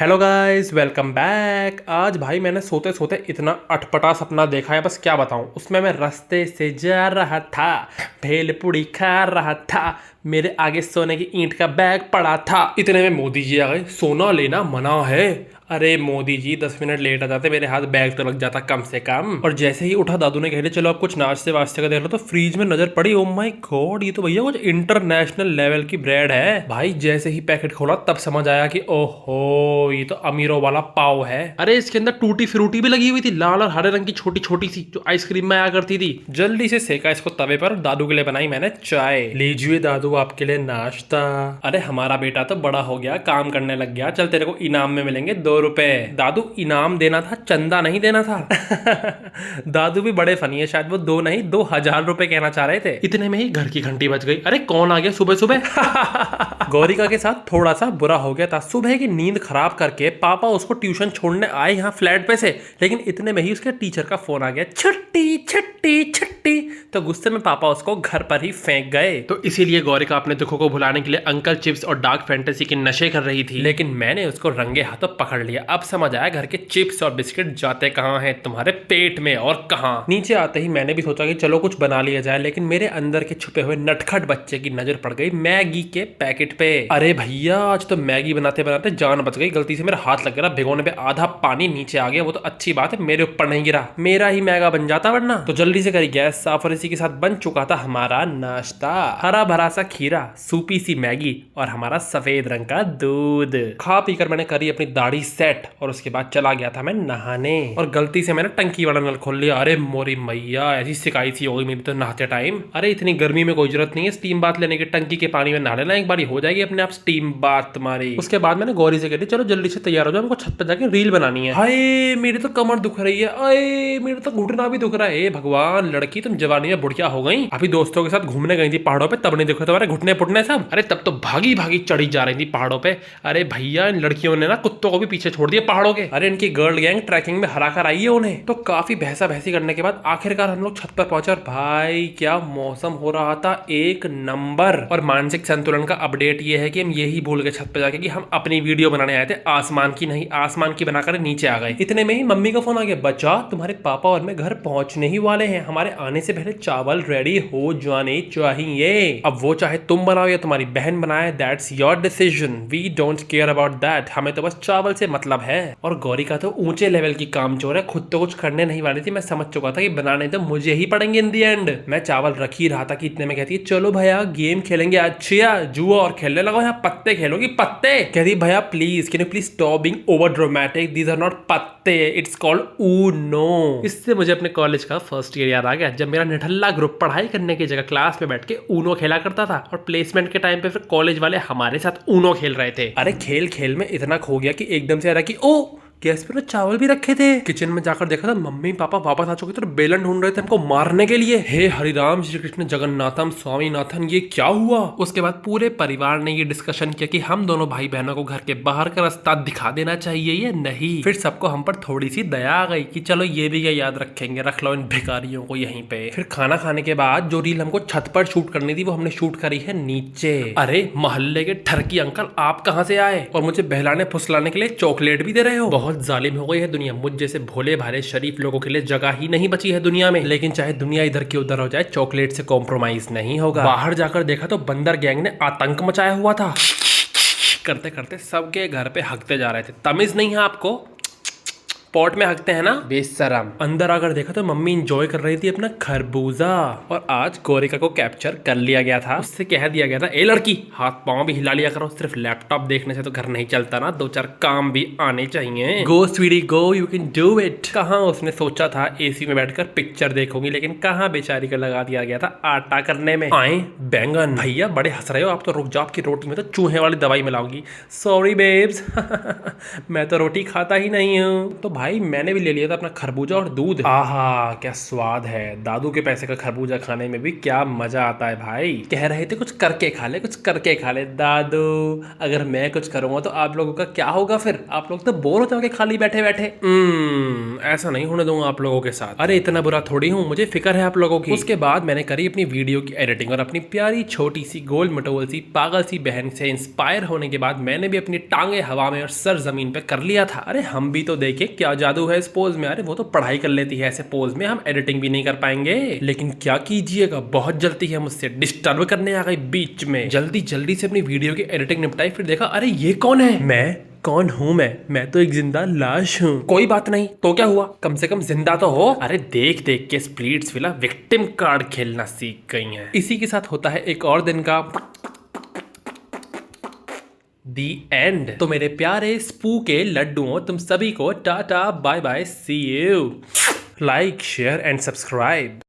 Hello guys, welcome back. आज भाई मैंने सोते सोते इतना अटपटा सपना देखा है, बस क्या बताऊं। उसमें मैं रास्ते से जा रहा था, भेल पूड़ी खा रहा था, मेरे आगे सोने की ईंट का बैग पड़ा था। इतने में मोदी जी आ गए। सोना लेना मना है। अरे मोदी जी 10 मिनट लेट आ जाते, मेरे हाथ बैग तो लग जाता कम से कम। और जैसे ही उठा, दादू ने कह दिया चलो अब कुछ नाश्ते वास्ते का देख लो। तो फ्रीज में नजर पड़ी, ओ माय गॉड, ये तो भैया कुछ इंटरनेशनल लेवल की ब्रेड है भाई। जैसे ही पैकेट खोला तब समझ आया कि ओहो, ये तो अमीरों वाला पाव है। अरे इसके अंदर टूटी फ्रूटी भी लगी हुई थी, लाल और हरे रंग की, छोटी छोटी सी, जो आइसक्रीम में आया करती थी। जल्दी से सेका इसको तवे पर, दादू के लिए बनाई मैंने चाय। लीजिए दादू, आपके लिए नाश्ता। अरे हमारा बेटा तो बड़ा हो गया, काम करने लग गया, चल तेरे को इनाम में मिलेंगे 2 रुपए। दादू इनाम देना था, चंदा नहीं देना था। दादू भी बड़े फनी है, शायद वो 2 नहीं 2000 रुपए कहना चाह रहे थे। इतने में ही घर की घंटी बज गई। अरे कौन आ गया सुबह सुबह। गौरिका के साथ थोड़ा सा बुरा हो गया था। सुबह की नींद खराब करके पापा उसको ट्यूशन छोड़ने आए यहाँ फ्लैट पे से, लेकिन इतने में ही उसके टीचर का फोन आ गया, छुट्टी छुट्टी छुट्टी। तो गुस्से में पापा उसको घर पर ही फेंक गए। तो इसीलिए गौरिका अपने दुखों को भुलाने के लिए अंकल चिप्स और डार्क फैंटेसी के नशे कर रही थी, लेकिन मैंने उसको रंगे हाथों पकड़ लिया। अब समझ आया घर के चिप्स और बिस्किट जाते कहाँ हैं, तुम्हारे पेट में और कहाँ। नीचे आते ही मैंने भी सोचा कि चलो कुछ बना लिया जाए, लेकिन मेरे अंदर के छुपे हुए नटखट बच्चे की नजर पड़ गई मैगी के पैकेट पे। अरे भैया, आज तो मैगी बनाते बनाते जान बच गई। गलती से मेरा हाथ लग गया भिगोने पे, आधा पानी नीचे आ गया। वो तो अच्छी बात है मेरे ऊपर नहीं गिरा, मेरा ही मैगा बन जाता वरना। तो जल्दी से करी गैस साफ, और इसी के साथ बन चुका था हमारा नाश्ता। हरा भरा सा खीरा, सूपी सी मैगी और हमारा सफेद रंग का दूध। खा पीकर मैंने करी अपनी दाढ़ी सेट, और उसके बाद चला गया था मैं नहाने, और गलती से मैंने टंकी वाला नल खोल लिया। अरे मोरी मैया, ऐसी शिकायत सी हो गई मेरी तो नहाते टाइम। अरे इतनी गर्मी में कोई जरूरत नहीं है स्टीम बाथ लेने की, टंकी के पानी में नहा लेना एक बार, हो जाएगी अपने आप स्टीम बाथ तुम्हारी। उसके बाद मैंने गौरी से कह दिया चलो जल्दी से तैयार हो जाओ, हमको छत पर जाके रील बनानी है। हाय मेरी तो कमर दुख रही है, अरे मेरे तो घुटना भी दुख रहा है। भगवान, लड़की तुम जवानी में बुढ़िया हो गई। अभी दोस्तों के साथ घूमने गई थी पहाड़ों पे, तब नहीं देखो तुम्हारे घुटने पुटने सब। अरे तब तो भागी भागी चढ़ी जा रही थी पहाड़ों पे। अरे भैया, इन लड़कियों ने ना कुत्तों को भी पीछे छोड़ दिया पहाड़ों के। अरे इनकी गर्ल गैंग ट्रैकिंग में हरा कर आई है उन्हें। तो काफी बहसा बहसी करने के बाद आखिरकार हम लोग छत पर पहुंचे, और भाई क्या मौसम हो रहा था, एक नंबर। और मानसिक संतुलन का अपडेट ये है कि हम यही भूल गए छत पर जाके कि हम अपनी वीडियो बनाने आए थे, आसमान की नहीं। आसमान की बनाकर नीचे आ गए। इतने में ही मम्मी का फोन आ गया, बच्चा तुम्हारे पापा और मैं घर पहुंचने ही वाले हैं, हमारे आने से पहले चावल रेडी हो जाने चाहिए। अब वो चाहे तुम बनाओ या तुम्हारी बहन बनाए, that's your decision, we don't care about that, हमें तो बस चावल से मतलब है। और गौरी का तो ऊंचे लेवल की कामचोर है, खुद तो कुछ करने नहीं वाली थी। मैं समझ चुका था कि बनाने तो मुझे ही पड़ेंगे इन दी एंड। मैं चावल रख ही रहा था कि इतने में कहती है चलो भैया गेम खेलेंगे, अच्छा जुआ और खेलने लगो, यहाँ पत्ते खेलोगी पत्ते। कहती भैया please can you please stop being over dramatic, these are not पत्ते, इट्स कॉल्ड ऊनो। इससे मुझे अपने कॉलेज का फर्स्ट ईयर याद आ गया, जब मेरा निठल्ला ग्रुप पढ़ाई करने की जगह क्लास में बैठ के ऊनो खेला करता था, और प्लेसमेंट के टाइम पे फिर कॉलेज वाले हमारे साथ ऊनो खेल रहे थे। अरे खेल खेल में इतना खो गया कि एकदम से आ रहा कि ओ गैस पे चावल भी रखे थे। किचन में जाकर देखा तो मम्मी पापा वापस आ चुके थे, बेलन ढूंढ रहे थे हमको मारने के लिए। हे हरिराम श्री कृष्ण जगन्नाथम स्वामीनाथन, ये क्या हुआ। उसके बाद पूरे परिवार ने ये डिस्कशन किया कि हम दोनों भाई बहनों को घर के बाहर का रास्ता दिखा देना चाहिए या नहीं। फिर सबको हम पर थोड़ी सी दया आ गई कि चलो ये भी क्या याद रखेंगे, रख लो इन भिखारियों को यहीं पे। फिर खाना खाने के बाद जो रील हमको छत पर शूट करनी थी वो हमने शूट करी है नीचे। अरे मोहल्ले के ठरकी अंकल आप कहाँ से आए, और मुझे बहलाने फुसलाने के लिए चॉकलेट भी दे रहे हो। बहुत जालिम हो गई है दुनिया, मुझ जैसे भोले भाले शरीफ लोगों के लिए जगह ही नहीं बची है दुनिया में। लेकिन चाहे दुनिया इधर की उधर हो जाए, चॉकलेट से कॉम्प्रोमाइज नहीं होगा। बाहर जाकर देखा तो बंदर गैंग ने आतंक मचाया हुआ था, करते करते सबके घर पे हकते जा रहे थे। तमीज नहीं है आपको, पॉट में हकते हैं ना बेशरम। अंदर आकर देखा तो मम्मी इंजॉय कर रही थी अपना खरबूजा, और आज गौरिका को कैप्चर कर लिया गया था। उससे कह दिया गया था ए लड़की हाथ पांव भी हिला लिया करो, सिर्फ लैपटॉप देखने से तो घर नहीं चलता ना, 2-4 काम भी आने चाहिए। गो स्वीटी गो, यू कैन डू इट। कहाँ उसने सोचा था एसी में बैठकर पिक्चर देखूंगी, लेकिन कहाँ बेचारी को लगा दिया गया था आटा करने में। आए बैंगन, भैया बड़े हंस रहे हो आप तो, रुक जाओ आपकी रोटी में तो चूहे वाली दवाई मिलाऊंगी। Sorry babes. मैं तो रोटी खाता ही नहीं हूँ। तो भाई मैंने भी ले लिया था अपना खरबूजा और दूध। आहा क्या स्वाद है, दादू के पैसे का खरबूजा खाने में भी क्या मजा आता है भाई। कह रहे थे कुछ करके खा ले, कुछ करके खा ले। दादू अगर मैं कुछ करूंगा तो आप लोगों का क्या होगा फिर? आप लोग तो बोर हो जाओगे खाली बैठे बैठे। ऐसा नहीं होने दूंगा आप लोगों के साथ। अरे इतना बुरा थोड़ी हूँ, मुझे फिक्र है आप लोगों की। उसके बाद मैंने करी अपनी वीडियो की एडिटिंग और अपनी प्यारी छोटी सी गोल मटोल सी पागल सी बहन से इंस्पायर होने के बाद मैंने भी अपनी टांगे हवा में और सर जमीन पे कर लिया था। अरे हम भी तो देखे क्या जादू है इस पोज में। अरे वो तो पढ़ाई कर लेती है ऐसे पोज में, हम एडिटिंग भी नहीं कर पाएंगे। लेकिन क्या कीजिएगा, बहुत जल्दी है मुझसे, डिस्टर्ब करने आ गई बीच में। जल्दी जल्दी से अपनी वीडियो की एडिटिंग निपटाई, फिर देखा अरे ये कौन है। मैं कौन हूँ? मैं तो एक जिंदा लाश हूँ। कोई बात नहीं, तो क्या हुआ, कम से कम जिंदा तो हो। अरे देख देख के स्प्लिट्सविला विक्टिम कार्ड खेलना सीख गई हैं। इसी के साथ होता है एक और दिन का दी एंड। तो मेरे प्यारे स्पू के लड्डुओं, तुम सभी को tata bye bye, see you. Like share and subscribe.